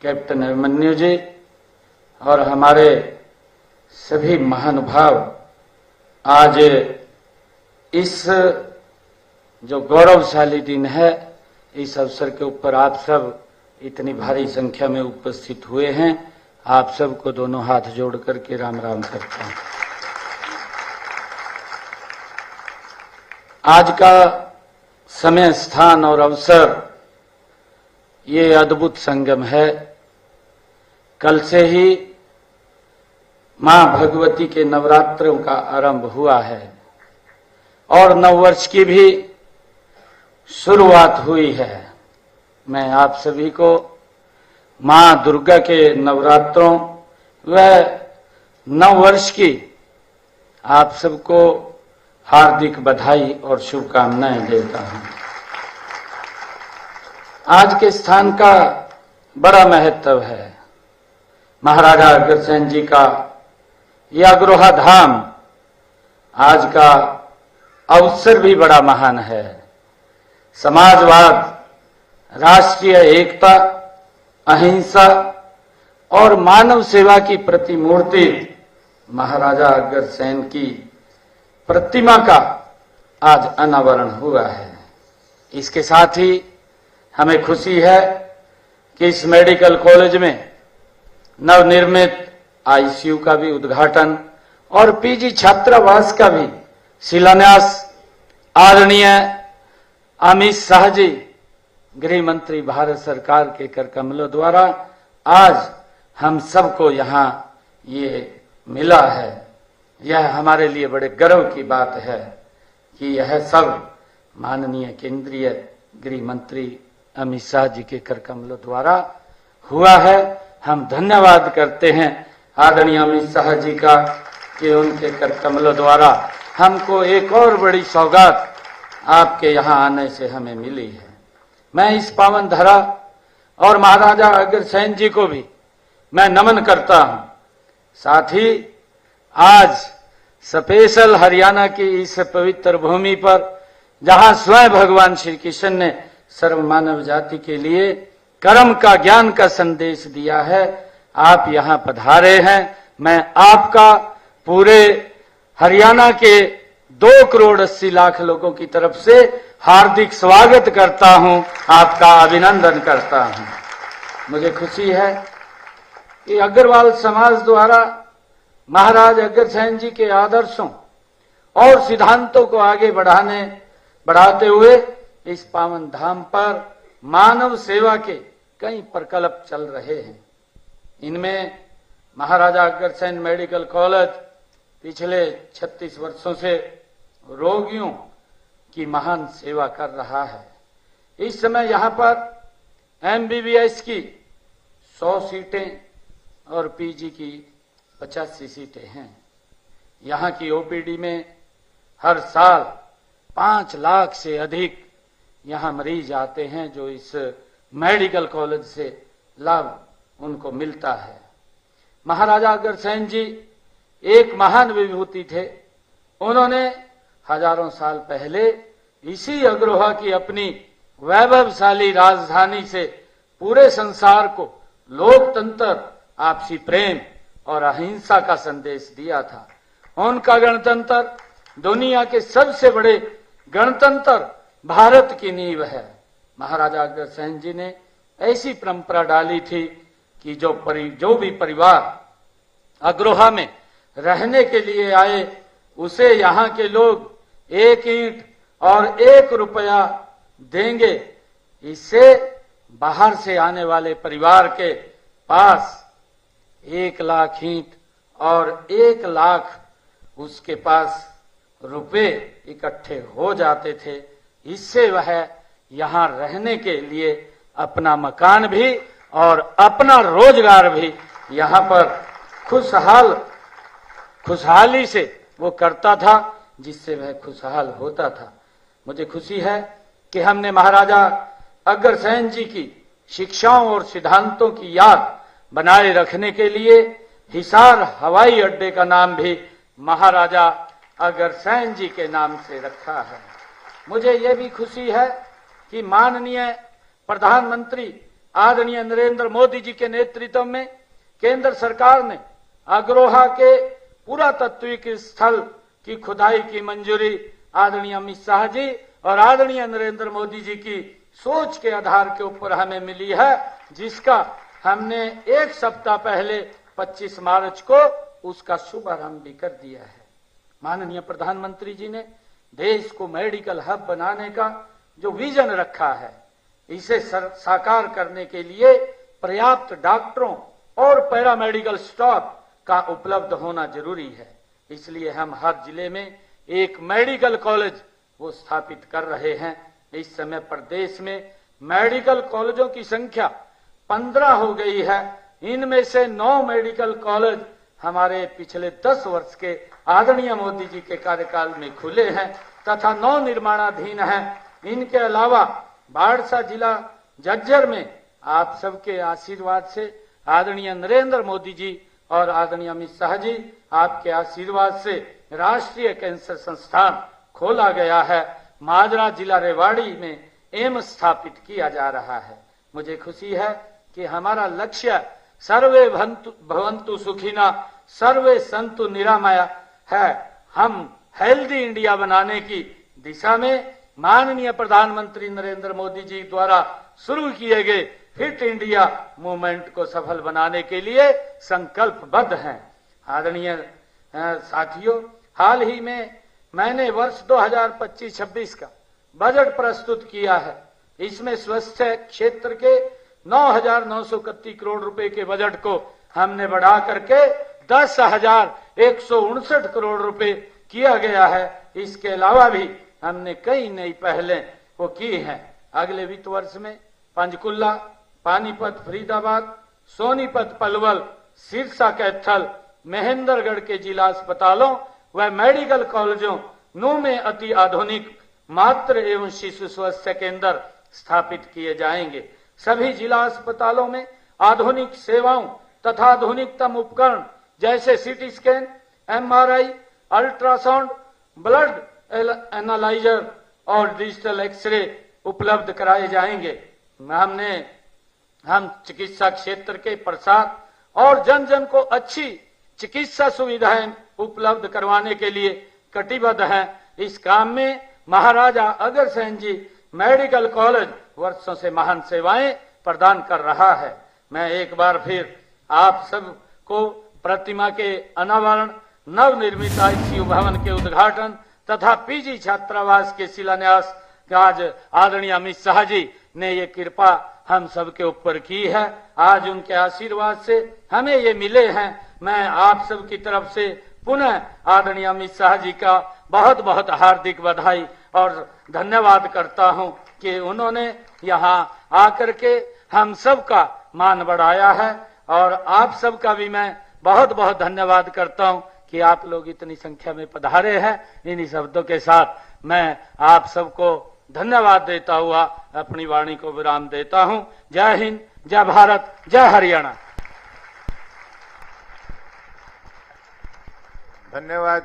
Captain Abhimanyu जी और हमारे सभी महानुभाव आज इस जो गौरवशाली दिन है, इस अवसर के ऊपर आप सब इतनी भारी संख्या में उपस्थित हुए हैं। आप सबको दोनों हाथ जोड़ करके राम राम करता हूं। आज का समय, स्थान और अवसर ये अद्भुत संगम है। कल से ही मां भगवती के नवरात्रों का आरंभ हुआ है और नववर्ष की भी शुरुआत हुई है। मैं आप सभी को मां दुर्गा के नवरात्रों व नववर्ष की आप सबको हार्दिक बधाई और शुभकामनाएं देता हूं। आज के स्थान का बड़ा महत्व है। महाराजा अग्रसेन जी का यह अग्रोहा धाम, आज का अवसर भी बड़ा महान है। समाजवाद, राष्ट्रीय एकता, अहिंसा और मानव सेवा की प्रतिमूर्ति महाराजा अग्रसेन की प्रतिमा का आज अनावरण हुआ है। इसके साथ ही हमें खुशी है कि इस मेडिकल कॉलेज में नवनिर्मित आईसीयू का भी उद्घाटन और पीजी छात्रावास का भी शिलान्यास आदरणीय अमित शाह जी, गृह मंत्री भारत सरकार के कर कमलों द्वारा आज हम सबको यहाँ ये मिला है। यह हमारे लिए बड़े गर्व की बात है कि यह सब माननीय केंद्रीय गृह मंत्री अमित शाह जी के कर कमलों द्वारा हुआ है। हम धन्यवाद करते हैं आदरणीय अमित शाह जी का कि उनके कर कमलों द्वारा हमको एक और बड़ी सौगात आपके यहाँ आने से हमें मिली है। मैं इस पावन धरा और महाराजा अग्रसेन जी को भी मैं नमन करता हूं। साथ ही आज स्पेशल हरियाणा की इस पवित्र भूमि पर जहां स्वयं भगवान श्री कृष्ण ने सर्व मानव जाति के लिए कर्म का, ज्ञान का संदेश दिया है, आप यहां पधारे हैं। मैं आपका पूरे हरियाणा के 2,80,00,000 लोगों की तरफ से हार्दिक स्वागत करता हूं, आपका अभिनंदन करता हूं। मुझे खुशी है कि अग्रवाल समाज द्वारा महाराज अग्रसेन जी के आदर्शों और सिद्धांतों को आगे बढ़ाते हुए इस पावन धाम पर मानव सेवा के कई प्रकल्प चल रहे हैं। इनमें महाराजा अग्रसेन मेडिकल कॉलेज पिछले 36 वर्षों से रोगियों की महान सेवा कर रहा है। इस समय यहाँ पर एमबीबीएस की 100 सीटें और पीजी की 85 सीटें हैं। यहाँ की ओपीडी में हर साल 5 लाख से अधिक यहाँ मरीज आते हैं, जो इस मेडिकल कॉलेज से लाभ उनको मिलता है। महाराजा अग्रसेन जी एक महान विभूति थे। उन्होंने हजारों साल पहले इसी अग्रोहा की अपनी वैभवशाली राजधानी से पूरे संसार को लोकतंत्र, आपसी प्रेम और अहिंसा का संदेश दिया था। उनका गणतंत्र दुनिया के सबसे बड़े गणतंत्र भारत की नींव है। महाराजा अग्रसेन जी ने ऐसी परंपरा डाली थी कि जो भी परिवार अग्रोहा में रहने के लिए आए, उसे यहाँ के लोग 1 ईंट और 1 रुपया देंगे। इससे बाहर से आने वाले परिवार के पास 1 लाख ईंट और 1 लाख उसके पास रुपए इकट्ठे हो जाते थे। इससे वह यहाँ रहने के लिए अपना मकान भी और अपना रोजगार भी यहाँ पर खुशहाली से वो करता था, जिससे वह खुशहाल होता था। मुझे खुशी है कि हमने महाराजा अग्रसेन जी की शिक्षाओं और सिद्धांतों की याद बनाए रखने के लिए हिसार हवाई अड्डे का नाम भी महाराजा अग्रसेन जी के नाम से रखा है। मुझे यह भी खुशी है कि माननीय प्रधानमंत्री आदरणीय नरेंद्र मोदी जी के नेतृत्व में केंद्र सरकार ने अग्रोहा के पुरातत्विक स्थल की खुदाई की मंजूरी आदरणीय अमित शाह जी और आदरणीय नरेंद्र मोदी जी की सोच के आधार के ऊपर हमें मिली है, जिसका हमने एक सप्ताह पहले 25 मार्च को उसका शुभारंभ भी कर दिया है। माननीय प्रधानमंत्री जी ने देश को मेडिकल हब बनाने का जो विजन रखा है, इसे साकार करने के लिए पर्याप्त डॉक्टरों और पैरामेडिकल स्टाफ का उपलब्ध होना जरूरी है। इसलिए हम हर जिले में एक मेडिकल कॉलेज वो स्थापित कर रहे हैं। इस समय प्रदेश में मेडिकल कॉलेजों की संख्या 15 हो गई है। इनमें से 9 मेडिकल कॉलेज हमारे पिछले 10 वर्ष के आदरणीय मोदी जी के कार्यकाल में खुले हैं तथा 9 निर्माणाधीन हैं। इनके अलावा बाड़सा जिला झज्जर में आप सबके आशीर्वाद से आदरणीय नरेंद्र मोदी जी और आदरणीय अमित शाह जी आपके आशीर्वाद से राष्ट्रीय कैंसर संस्थान खोला गया है। माजरा जिला रेवाड़ी में एम्स स्थापित किया जा रहा है। मुझे खुशी है कि हमारा लक्ष्य सर्वे भवन्तु सुखिना सर्वे संतु निरामया है। हम हेल्दी इंडिया बनाने की दिशा में माननीय प्रधानमंत्री नरेंद्र मोदी जी द्वारा शुरू किए गए फिट इंडिया मूवमेंट को सफल बनाने के लिए संकल्पबद्ध हैं। आदरणीय साथियों, हाल ही में मैंने वर्ष 2025-26 का बजट प्रस्तुत किया है। इसमें स्वास्थ्य क्षेत्र के 9,931 करोड़ रुपए के बजट को हमने बढ़ा करके 10,159 करोड़ रुपए किया गया है। इसके अलावा भी हमने कई नई पहलें वो की हैं। अगले वित्त वर्ष में पंचकुला, पानीपत, फरीदाबाद, सोनीपत, पलवल, सिरसा, कैथल, महेंद्रगढ़ के जिला अस्पतालों व मेडिकल कॉलेजों नू में अति आधुनिक मातृ एवं शिशु स्वास्थ्य केंद्र स्थापित किए जाएंगे। सभी जिला अस्पतालों में आधुनिक सेवाओं तथा आधुनिकतम उपकरण जैसे CT scan, MRI, ultrasound, blood analyser और डिजिटल एक्सरे उपलब्ध कराए जाएंगे। हम चिकित्सा क्षेत्र के प्रसार और जन जन को अच्छी चिकित्सा सुविधाएं उपलब्ध करवाने के लिए कटिबद्ध हैं। इस काम में महाराजा अग्रसेन जी मेडिकल कॉलेज वर्षों से महान सेवाएं प्रदान कर रहा है। मैं एक बार फिर आप सब को प्रतिमा के अनावरण, नवनिर्मित आईसीयू भवन के उद्घाटन तथा पीजी छात्रावास के शिलान्यास आज आदरणीय अमित शाह जी ने ये कृपा हम सबके ऊपर की है। आज उनके आशीर्वाद से हमें ये मिले हैं। मैं आप सब की तरफ से पुनः आदरणीय अमित शाह जी का बहुत बहुत हार्दिक बधाई और धन्यवाद करता हूं कि उन्होंने यहाँ आकर के हम सब का मान बढ़ाया है। और आप सब का भी मैं बहुत बहुत धन्यवाद करता हूं कि आप लोग इतनी संख्या में पधारे हैं। इन्हीं शब्दों के साथ मैं आप सबको धन्यवाद देता हुआ अपनी वाणी को विराम देता हूं। जय हिंद, जय भारत, जय हरियाणा। धन्यवाद।